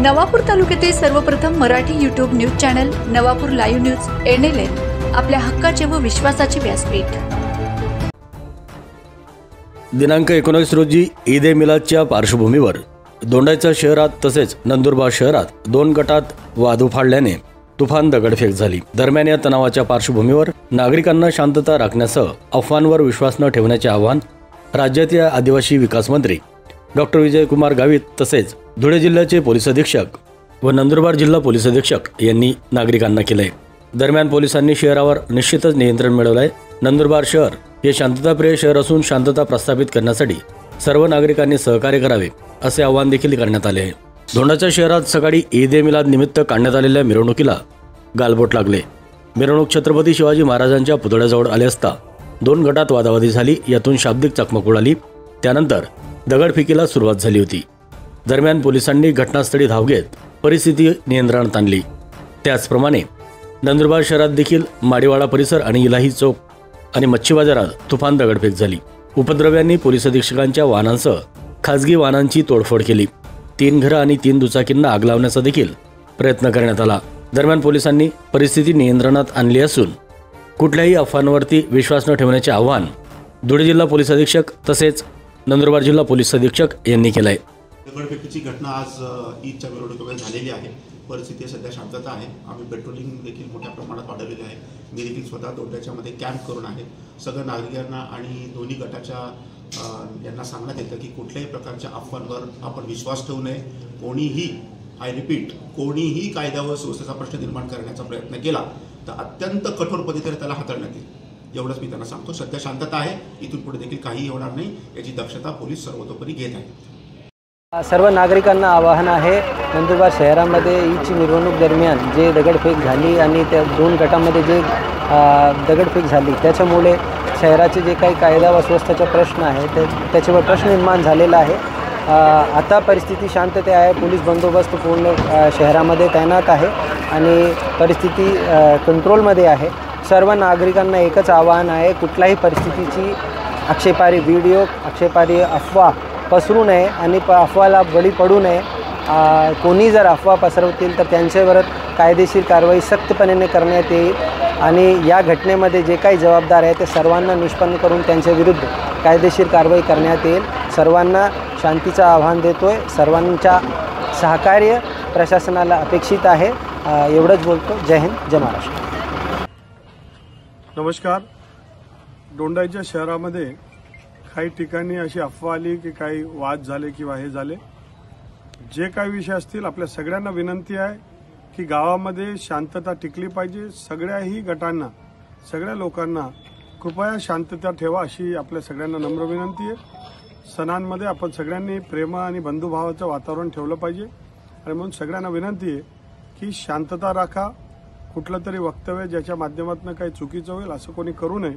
नवापूर तालुक्यातील सर्वप्रथम Marathi YouTube news channel Navapur live news NLN आपल्या हक्काचे व विश्वासाचे व्यासपीठ। दिनांक 19 रोजी ईद ए मिलादच्या पार्श्वभूमीवर दोंडाईचा शहरात तसेच नंदुरबार शहरात दोन गटात वाद उफाळल्याने तुफान दगडफेक झाली। दरम्यान या तणावाच्या पार्श्वभूमीवर नागरिकांना शांतता राखण्यासह अफवांवर विश्वास न ठेवण्याचे आवाहन राज्याचे आदिवासी विकास मंत्री डॉक्टर विजयकुमार गावित तसेच धुळे जिल्ह्याचे पोलीस अधीक्षक व नंदुरबार जिल्हा पोलीस अधीक्षक यांनी नागरिकांना केले। दरम्यान पोलिसांनी शहरावर निश्चितच नियंत्रण मिळवले आहे। नंदुरबार शहर हे शांतताप्रिय शहर असून शांतता प्रस्थापित करण्यासाठी सर्व नागरिकांनी सहकार्य करावे असे आवाहन देखील करण्यात आले आहे। दोंडाच्या शहरात सकाळी ईद ए मिलाद निमित्त काढण्यात आलेल्या मिरवणुकीला गालबोट लागले। मिरवणूक छत्रपती शिवाजी महाराजांच्या पुतळ्याजवळ आले असता दोन गटात वादावादी झाली, यातून शाब्दिक चकमक उडाली। त्यानंतर दगडफेकीला सुरुवात झाली होती। दरम्यान पोलिसांनी घटनास्थळी धाव घेत परिस्थिती नियंत्रणात आणली। त्याचप्रमाणे नंदुरबार शहरात देखील माडीवाडा परिसर आणि इलाही चौक आणि मच्छी बाजारात तुफान दगडफेक झाली। उपद्रव्यांनी पोलीस अधीक्षकांच्या वाहनांसह खासगी वाहनांची तोडफोड केली। 3 घरं आणि 3 दुचाकींना आग लावण्याचा देखील प्रयत्न करण्यात आला। दरम्यान पोलिसांनी परिस्थिती नियंत्रणात आणली असून कुठल्याही अफवांवरती विश्वास न ठेवण्याचे आवाहन धुळे जिल्हा पोलीस अधीक्षक तसेच नंदुरबार जिल्हा पोलीस अधीक्षक यांनी केले आहे। दगडफेकीची घटना आज ईदच्या मिरवणुकीमध्ये झालेली आहे। परिस्थिती सध्या शांतता आहे। आम्ही पेट्रोलिंग देखील मोठ्या प्रमाणात वाढवलेली आहे। मी देखील स्वतः दोंडाच्यामध्ये कॅम्प करून आहे। सगळ्या नागरिकांना आणि दोन्ही गटाच्या यांना सांगण्यात येतं की कुठल्याही प्रकारच्या अफवांवर आपण विश्वास ठेवू नये। कोणीही, आय रिपीट, कोणीही कायद्यावर सुव्यवस्थेचा प्रश्न निर्माण करण्याचा प्रयत्न केला तर अत्यंत कठोर पद्धतीने त्याला हाताळण्यात येईल, एवढंच मी त्यांना सांगतो। सध्या शांतता आहे, इथून पुढे देखील काही होणार नाही याची दक्षता पोलीस सर्वतोपरी घेत आहेत। सर्व नागरिकांना आवाहन आहे, नंदुरबार शहरामध्ये ईदची मिरवणूक दरम्यान जे दगडफेक झाली आणि त्या दोन गटामध्ये जे दगडफेक झाली त्याच्यामुळे शहराचे जे काही कायदा व सुव्यवस्थेचा प्रश्न आहे त्याच्यावर प्रश्न निर्माण झालेला आहे। आता परिस्थिती शांतता आहे। पोलीस बंदोबस्त पूर्ण शहरामध्ये तैनात आहे आणि परिस्थिती कंट्रोलमध्ये आहे। सर्व नागरिकांना एकच आवाहन आहे, कुठल्याही परिस्थितीची आक्षेपार्ह व्हिडिओ, आक्षेपार्ह अफवा पसरू नये आणि अफवाला बळी पडू नये। कोणी जर अफवा पसरवतील तर त्यांच्यावर कायदेशीर कारवाई सक्तपणे करण्यात येईल आणि या घटनेमध्ये जे काही जबाबदार आहे ते सर्वांना निष्पन्न करून त्यांच्या विरुद्ध कायदेशीर कारवाई करण्यात येईल। सर्वांना शांतीचं आव्हान देतोय। सर्वांच्या सहकार्य प्रशासनाला अपेक्षित आहे। एवढंच बोलतो। जय हिंद, जय महाराष्ट्र। नमस्कार। दोंडाईच्या शहरामध्ये काही ठिकाणी अशी अफवा आली की काही वाद झाले किंवा हे झाले। जे काही विषय असतील, आपल्या सगळ्यांना विनंती आहे की गावामध्ये शांतता टिकली पाहिजे। सगळ्याही गटांना, सगळ्या लोकांना कृपया शांतता ठेवा अशी आपल्या सगळ्यांना नम्र विनंती आहे। सणांमध्ये आपण सगळ्यांनी प्रेम आणि बंधुभावाचं वातावरण ठेवलं पाहिजे आणि म्हणून सगळ्यांना विनंती आहे की शांतता राखा। कुठलं तरी वक्तव्य ज्याच्या माध्यमातून काही चुकीचं होईल असं कोणी करू नये।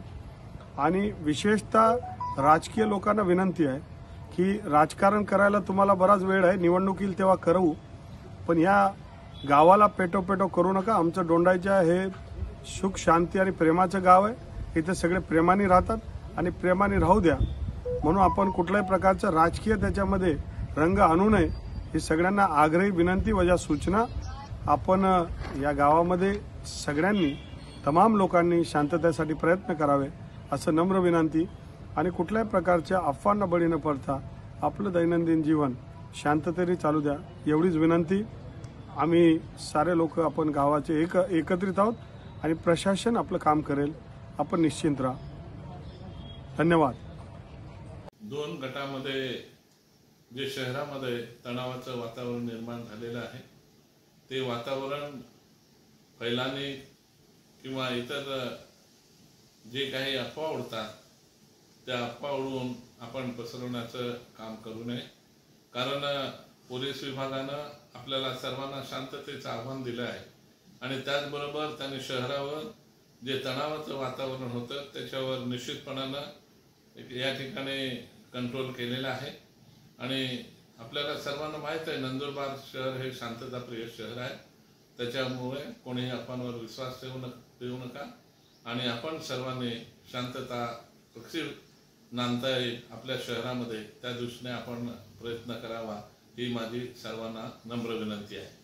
आणि विशेषतः राजकीय लोकांना विनंती आहे की राजकारण करायला तुम्हाला बराच वेळ आहे, निवडणूक येईल तेव्हा करू, पण या गावाला पेटो करू नका। आमचं दोंडाईच्या हे सुख, शांती आणि प्रेमाचं गाव आहे। इथे सगळे प्रेमाने राहतात आणि प्रेमाने राहू द्या। म्हणून आपण कुठल्याही प्रकारचं राजकीय त्याच्यामध्ये रंग आणू नये ही सगळ्यांना आग्रही विनंती व सूचना। आपण या गावामध्ये सगळ्यांनी, तमाम लोकांनी शांततेसाठी प्रयत्न करावे असं नम्र विनंती आणि कुठल्याही प्रकारच्या अफवांना बळी न पडता आपलं दैनंदिन जीवन शांततेने चालू द्या एवढीच विनंती। आम्ही सारे लोक आपण गावाचे एकत्रित आहोत आणि प्रशासन आपलं काम करेल। आपण निश्चिंत राहा। धन्यवाद। दोन गटामध्ये जे शहरामध्ये तणावाचं वातावरण निर्माण झालेलं आहे ते वातावरण फैलाने किंवा इतर जे काही अफवा उडतात त्या अफवा उडवून आपण पसरवण्याचं काम करू नये। कारण पोलीस विभागानं आपल्याला सर्वांना शांततेचं आव्हान दिलं आहे आणि त्याचबरोबर त्यांनी शहरावर जे तणावाचं वातावरण होतं त्याच्यावर निश्चितपणानं या ठिकाणी कंट्रोल केलेलं आहे। आणि आपल्याला सर्वांना माहीत आहे नंदुरबार शहर हे शांतताप्रिय शहर आहे, त्याच्यामुळे कोणीही अफवांवर विश्वास ठेवू नका आणि आपण सर्वांनी शांतता कशी नांदता येईल आपल्या शहरामध्ये त्या दृष्टीने आपण प्रयत्न करावा ही माझी सर्वांना नम्र विनंती आहे.